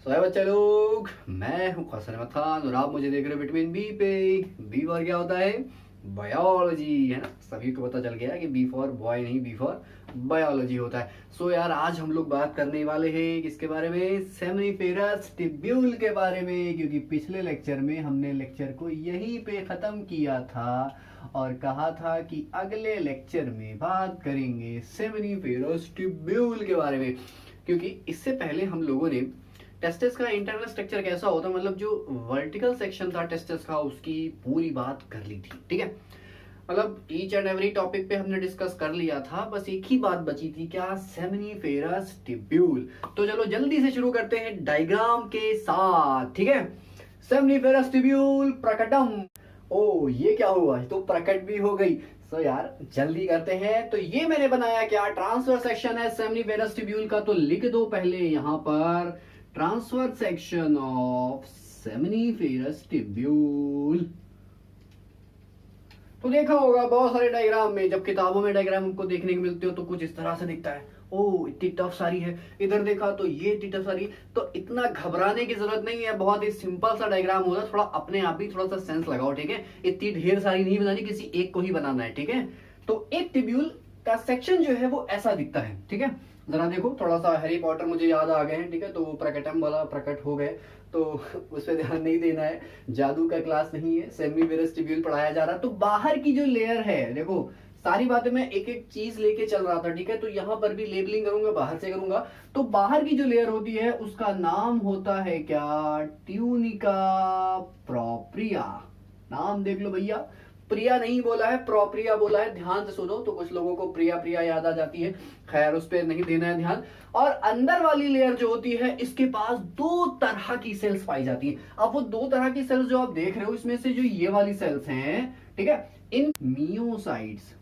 है बच्चे लोग, मैं हूँ कौसर अहमद खान और आप मुझे देख रहे हो विटामिन बी पे। बी फॉर क्या होता है? बायोलॉजी, है ना। सभी को पता चल गया कि बी फॉर बॉय नहीं, बी फॉर बायोलॉजी होता है। सो यार, आज हम लोग बात करने वाले हैं किसके बारे में? सेमनीफेरस टिब्यूल के बारे में, क्योंकि पिछले लेक्चर में हमने लेक्चर को यहीं पे ख़त्म किया था और कहा था कि अगले लेक्चर में बात करेंगे सेमनीफेरस टिब्यूल के बारे में। क्योंकि इससे पहले हम लोगों ने टेस्टिस का इंटरनल स्ट्रक्चर कैसा होता है, मतलब जो वर्टिकल सेक्शन था टेस्टिस का, उसकी पूरी बात कर ली थी। ठीक है, मतलब ईच एंड एवरी टॉपिक पे हमने डिस्कस कर लिया था। बस एक ही बात बची थी, क्या? Seminiferous tubule. तो चलो जल्दी से शुरू करते हैं डायग्राम के साथ। ठीक है, सेमनीफेरस टिब्यूल प्रकटम। ओ, ये क्या हुआ? तो प्रकट भी हो गई। सो यार जल्दी करते हैं। तो ये मैंने बनाया क्या? ट्रांसफर सेक्शन है सेमनीफेरस टिब्यूल का। तो लिख दो पहले यहां पर transfer section of seminiferous tubule. तो देखा होगा बहुत सारे डायग्राम में, जब किताबों में डायग्राम आपको देखने को मिलते हो तो कुछ इस तरह से दिखता है। ओ, इतनी टफ सारी है। इधर देखा तो ये इतनी टफ सारी। तो इतना घबराने की जरूरत नहीं है, बहुत ही सिंपल सा डायग्राम होता है। थोड़ा अपने आप ही थोड़ा सा सेंस लगाओ। ठीक है, इतनी ढेर सारी नहीं बनानी, किसी एक को ही बनाना है। ठीक है, तो एक टिब्यूल का सेक्शन जो है वो ऐसा दिखता है। ठीक है, जरा देखो, थोड़ा सा हैरी पॉटर मुझे याद आ गए हैं। ठीक है, तो वो प्रकटम वाला प्रकट हो गए, तो उस पर ध्यान नहीं देना है। जादू का क्लास नहीं है, सेमनीफेरस टिब्यूल पढ़ाया जा रहा है। तो बाहर की जो लेयर है, देखो सारी बातें मैं एक एक चीज लेके चल रहा था। ठीक है, तो यहां पर भी लेबलिंग करूंगा, बाहर से करूंगा। तो बाहर की जो लेयर होती है उसका नाम होता है क्या? Tunica propria. नाम देख लो भैया, प्रिया नहीं बोला है, प्रोप्रिया बोला है। ध्यान से सुनो, तो कुछ लोगों को प्रिया प्रिया याद आ जाती है। खैर, उस पर नहीं देना है ध्यान। और अंदर वाली लेयर जो होती है, इसके पास दो तरह की सेल्स पाई जाती है। अब वो दो तरह की सेल्स जो आप देख रहे हो, इसमें से जो ये वाली सेल्स हैं, ठीक है, इन मियोसाइट्स।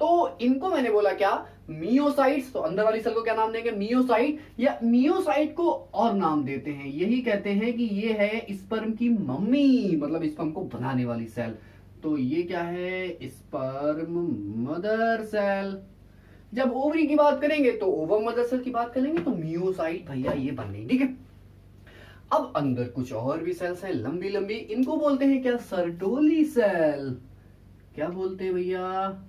तो इनको मैंने बोला क्या? मियोसाइट्स। तो अंदर वाली सेल को क्या नाम देंगे? मियोसाइट। या मियोसाइट को और नाम देते हैं, यही कहते हैं कि ये है स्पर्म की मम्मी, मतलब स्पर्म को बनाने वाली सेल। तो ये क्या है? Sperm mother cell. जब ओवरी की बात करेंगे तो ओवम मदर सेल की बात करेंगे, तो मियोसाइट भैया ये बन गई। ठीक है, अब अंदर कुछ और भी सेल्स हैं लंबी लंबी, इनको बोलते हैं क्या? Sertoli cell. क्या बोलते हैं भैया?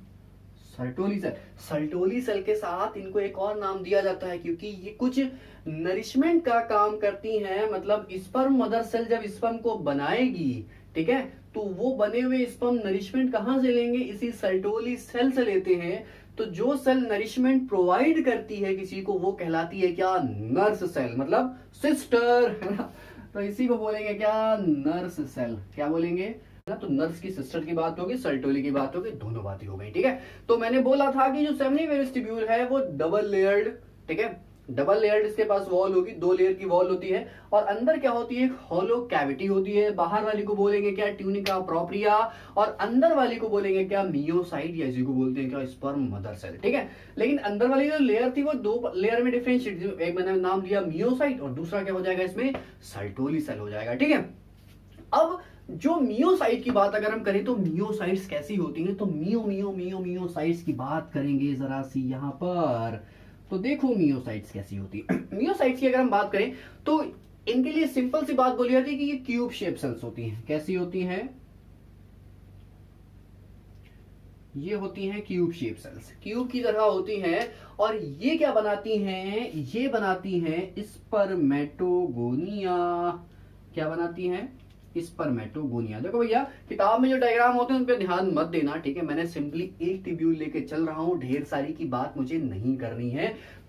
Sertoli cell. सर्टोली सेल के साथ इनको एक और नाम दिया जाता है, क्योंकि ये कुछ नरिशमेंट का काम करती हैं। मतलब स्पर्म मदर सेल जब स्पर्म को बनाएगी, ठीक है, तो वो बने हुए स्पर्म नरिशमेंट कहां से लेंगे? इसी सर्टोली सेल से लेते हैं। तो जो सेल नरिशमेंट प्रोवाइड करती है किसी को, वो कहलाती है क्या? नर्स सेल, मतलब सिस्टर, है ना। तो इसी को बोलेंगे क्या? Nurse cell. क्या बोलेंगे ना? तो नर्स की सिस्टर की बात होगी, सर्टोली की बात होगी, दोनों बातें हो गई। ठीक है, तो मैंने बोला था कि जो सेमनीफेरस टिब्यूल है वो डबल लेयर्ड। ठीक है, डबल लेयर्ड इसके पास वॉल होगी, दो लेयर की वॉल होती है। और अंदर क्या होती है? एक हॉलो कैविटी होती है। बाहर वाली को बोलेंगे क्या? Tunica propria. और अंदर वाली को बोलेंगे क्या? मियोसाइट, या इसी को बोलते हैं क्या? Sperm mother cell. ठीक है, लेकिन अंदर वाली जो लेयर थी वो दो लेयर में डिफरेंशिएट, एक मैंने नाम दिया मियोसाइट और दूसरा क्या हो जाएगा इसमें? सर्टोली सेल हो जाएगा। ठीक है, अब जो मियोसाइट की बात अगर हम करें तो मियोसाइट्स कैसी होती हैं, तो मियोसाइट्स की बात करेंगे जरा सी यहां पर। तो देखो मियोसाइट्स कैसी होती है। मियोसाइट्स की अगर हम बात करें तो इनके लिए सिंपल सी बात बोली जाती है कि ये क्यूब शेप सेल्स होती हैं। कैसी होती हैं? ये होती हैं क्यूब शेप सेल्स, क्यूब की तरह होती हैं। और ये क्या बनाती हैं? ये बनाती हैं स्पर्मेटोगोनिया। क्या बनाती हैं? स्पर्मेटोगोनिया। देखो भैया, किताब में जो डायग्राम होते हैं उन पे ध्यान मत देना। ठीक है, मैंने सिंपली एक टिब्यूल लेके चल रहा हूं, ढेर सारी की बात मुझे नहीं करनी है।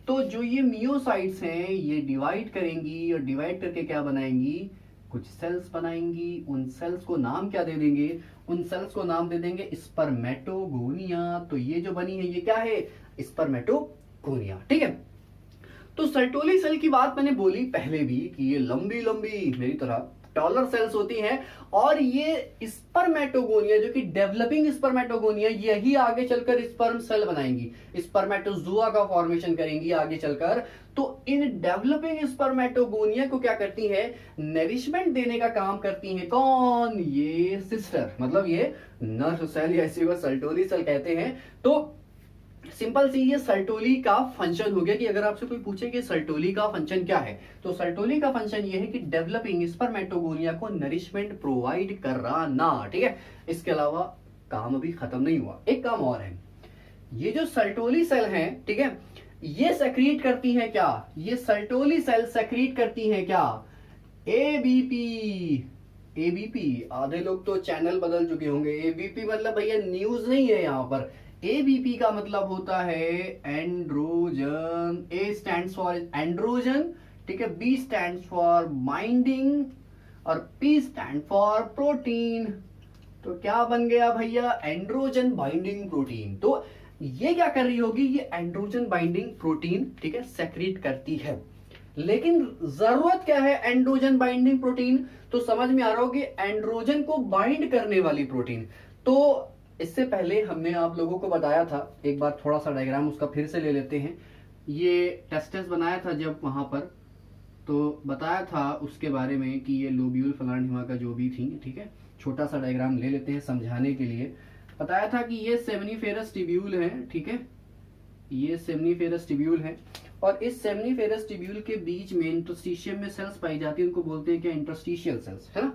तो जो ये मियोसाइट्स हैं, ये डिवाइड करेंगी और डिवाइड करके क्या बनाएंगी? कुछ सेल्स बनाएंगी। उन सेल्स को नाम क्या दे देंगे? उन सेल्स को नाम दे देंगे स्पर्मेटोगोनिया। तो ये जो बनी है ये क्या है? स्पर्मेटोगोनिया। ठीक है, तो सर्टोली सेल की बात मैंने बोली पहले भी कि ये लंबी लंबी मेरी तरह टॉलर सेल्स होती हैं। और ये स्पर्मेटोगोनिया, जो कि डेवलपिंग स्पर्मेटोगोनिया, यही आगे चलकर स्पर्म सेल बनाएंगी, स्पर्मेटोजुआ का फॉर्मेशन करेंगी आगे चलकर। तो इन डेवलपिंग स्पर्मेटोगोनिया को क्या करती है? नरिशमेंट देने का काम करती है। कौन? ये सिस्टर, मतलब ये नर्स सेल या इसी को सर्टोली सेल कहते हैं। तो सिंपल सी ये सर्टोली का फंक्शन हो गया कि अगर आपसे कोई पूछे कि सर्टोली का फंक्शन क्या है, तो सर्टोली का फंक्शन ये है कि डेवलपिंग स्पर्मेटोगोनिया को नरिशमेंट प्रोवाइड कराना। ठीक है, इसके अलावा काम अभी खत्म नहीं हुआ, एक काम और है। ये जो सर्टोली सेल है, ठीक है, ये सेक्रीट करती है क्या, ये सर्टोली सेल सेक्रीट करती है क्या, एबीपी। एबीपी, आधे लोग तो चैनल बदल चुके होंगे। एबीपी मतलब भैया न्यूज नहीं है यहाँ पर। एबीपी का मतलब होता है androgen. A stands for androgen, ठीक है, बी स्टैंड्स फॉर बाइंडिंग और पी स्टैंड फॉर प्रोटीन। तो क्या बन गया भैया, एंड्रोजन बाइंडिंग प्रोटीन। तो ये क्या कर रही होगी, ये एंड्रोजन बाइंडिंग प्रोटीन, ठीक है, सेक्रीट करती है। लेकिन जरूरत क्या है एंड्रोजन बाइंडिंग प्रोटीन, तो समझ में आ रहा हो कि एंड्रोजन को बाइंड करने वाली प्रोटीन। तो इससे पहले हमने आप लोगों को बताया था, एक बार थोड़ा सा डायग्राम उसका फिर से ले लेते हैं। ये टेस्टिस बनाया था जब वहां पर, तो बताया था उसके बारे में कि ये लोब्यूल फलान ढिमा का जो भी थी, ठीक है, छोटा सा डायग्राम ले लेते हैं समझाने के लिए। बताया था कि ये सेमनीफेरस टिब्यूल है, ठीक है, ये सेमनीफेरस टिब्यूल है, और इस सेमनीफेरस टिब्यूल के बीच में इंटरस्टिशियम में सेल्स पाई जाती है, उनको बोलते हैं क्या, इंटरस्टिशियल सेल्स, है ना।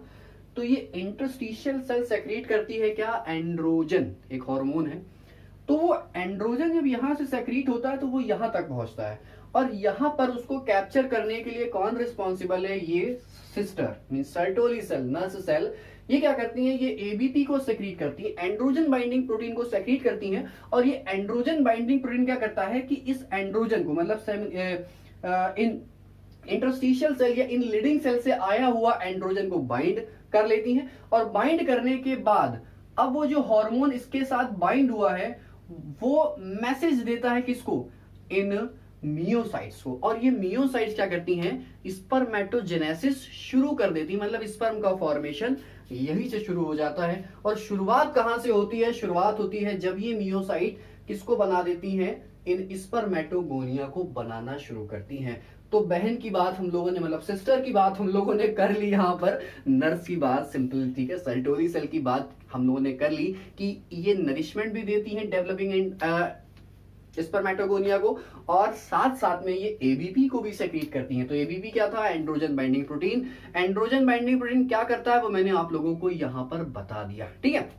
तो ये इंटरस्टिशियल सेल सेक्रेट करती है क्या, एंड्रोजन, एक हार्मोन है। तो वो एंड्रोजन जब यहां से सेक्रेट होता है तो वो यहां तक पहुंचता है, और यहां पर उसको कैप्चर करने के लिए कौन रिस्पॉन्सिबल है, ये sister mean Sertoli cell, nurse cell. ये क्या करती हैं, ये एबीपी को सेक्रीट करती है, एंड्रोजन बाइंडिंग प्रोटीन को सेक्रीट करती हैं। और ये एंड्रोजन बाइंडिंग प्रोटीन क्या करता है कि इस एंड्रोजन को, मतलब इन इंटरस्टिशियल सेल या इन लीडिंग सेल से आया हुआ एंड्रोजन को बाइंड कर लेती हैं। और बाइंड करने के बाद अब वो जो हार्मोन इसके साथ बाइंड हुआ है वो मैसेज देता है किसको, इन मियोसाइट्स को। और ये मियोसाइट्स क्या करती हैं, स्पर्मेटोजेनेसिस शुरू कर देती, मतलब स्पर्म का फॉर्मेशन यहीं से शुरू हो जाता है। और शुरुआत कहां से होती है, शुरुआत होती है जब ये मियोसाइट किसको बना देती हैं, इन स्पर्मेटोगोनिया को बनाना शुरू करती हैं। तो बहन की बात हम लोगों ने, मतलब सिस्टर की बात हम लोगों ने कर ली, यहाँ पर नर्स की बात सिंपल, ठीक है, सर्टोली सेल की बात हम लोगों ने कर ली कि ये नरिशमेंट भी देती है डेवलपिंग स्पर्मेटोगोनिया को, और साथ साथ में ये एबीपी को भी सेक्रेट करती हैं। तो एबीपी क्या था, androgen binding protein. Androgen binding protein क्या करता है वो मैंने आप लोगों को यहां पर बता दिया, ठीक है।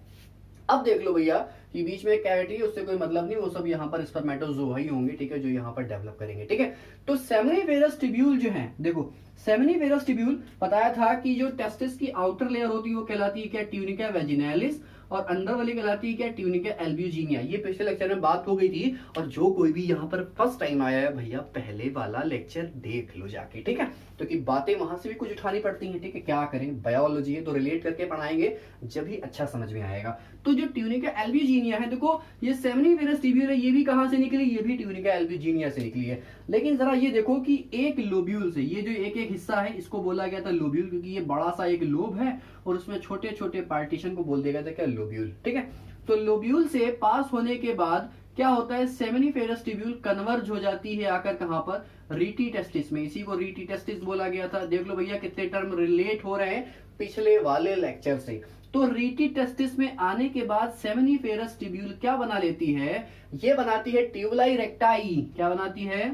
अब देख लो भैया कि बीच में कैविटी, उससे कोई मतलब नहीं, वो सब यहाँ पर स्पर्मेटोजोआ ही होंगे, ठीक है, जो यहाँ पर डेवलप करेंगे, ठीक है। तो सेमनीफेरस टिब्यूल जो है, देखो सेमनीफेरस टिब्यूल बताया था कि जो टेस्टिस की आउटर लेयर होती है वो कहलाती है क्या, ट्यूनिका वेजिनालिस, और अंदर वाली कहलाती है क्या, ट्यूनिका एल्ब्यूजिनिया। ये पिछले लेक्चर में बात हो गई थी, और जो कोई भी यहाँ पर फर्स्ट टाइम आया है भैया पहले वाला लेक्चर देख लो जाके, ठीक है, तो कि बातें वहां से भी कुछ उठानी पड़ती हैं, ठीक है। क्या करें, बायोलॉजी है तो रिलेट करके पढ़ाएंगे जब ही अच्छा समझ में आएगा। तो जो ट्यूनिका एल्ब्यूजिनिया है, देखो ये सेमनीफेरस टिब्यूल है, ये भी कहां से निकली, ये भी ट्यूनिका एल्ब्यूजिनिया से निकली है। लेकिन जरा ये देखो कि एक लोब्यूल से, ये जो एक एक हिस्सा है इसको बोला गया था लोब्यूल, क्योंकि ये बड़ा सा एक लोब है और उसमें छोटे छोटे पार्टीशन को बोल दिया गया था क्या, लोब्यूल, ठीक है। तो लोब्यूल से पास होने के बाद क्या होता है, सेमनीफेरस टिब्यूल कन्वर्ज हो जाती है आकर कहां पर, रीटी टेस्टिस में। इसी को रीटी टेस्टिस बोला गया था। देख लो भैया कितने टर्म रिलेट हो रहे हैं पिछले वाले लेक्चर से। तो रीटी टेस्टिस में आने के बाद सेमनीफेरस टिब्यूल क्या बना लेती है, ये बनाती है ट्यूबुलाई रेक्टाई। क्या बनाती है,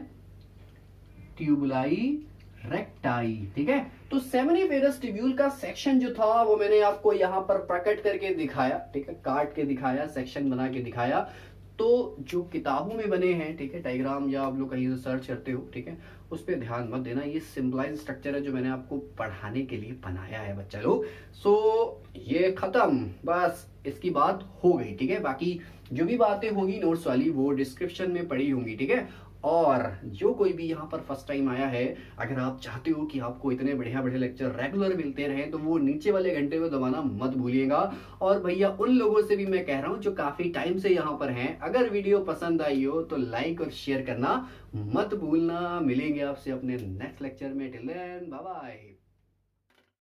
ट्यूबुलाई रेक्टाई, ठीक है। तो सेमनीफेरस टिब्यूल का सेक्शन जो था वो मैंने आपको यहां पर प्रकट करके दिखाया, ठीक है, काट के दिखाया, सेक्शन बना के दिखाया। तो जो किताबों में बने हैं, ठीक है, डायग्राम या आप लोग कहीं से सर्च करते हो, ठीक है, उस पर ध्यान मत देना। ये सिंपलाइज स्ट्रक्चर है जो मैंने आपको पढ़ाने के लिए बनाया है बच्चा लोग। सो ये खत्म, बस इसकी बात हो गई, ठीक है। बाकी जो भी बातें होंगी नोट्स वाली वो डिस्क्रिप्शन में पड़ी होंगी, ठीक है। और जो कोई भी यहाँ पर फर्स्ट टाइम आया है, अगर आप चाहते हो कि आपको इतने बढ़िया बढ़िया लेक्चर रेगुलर मिलते रहे तो वो नीचे वाले घंटे को दबाना मत भूलिएगा। और भैया उन लोगों से भी मैं कह रहा हूँ जो काफी टाइम से यहाँ पर हैं, अगर वीडियो पसंद आई हो तो लाइक और शेयर करना मत भूलना। मिलेंगे आपसे अपने नेक्स्ट लेक्चर में, टिल देन बाय बाय।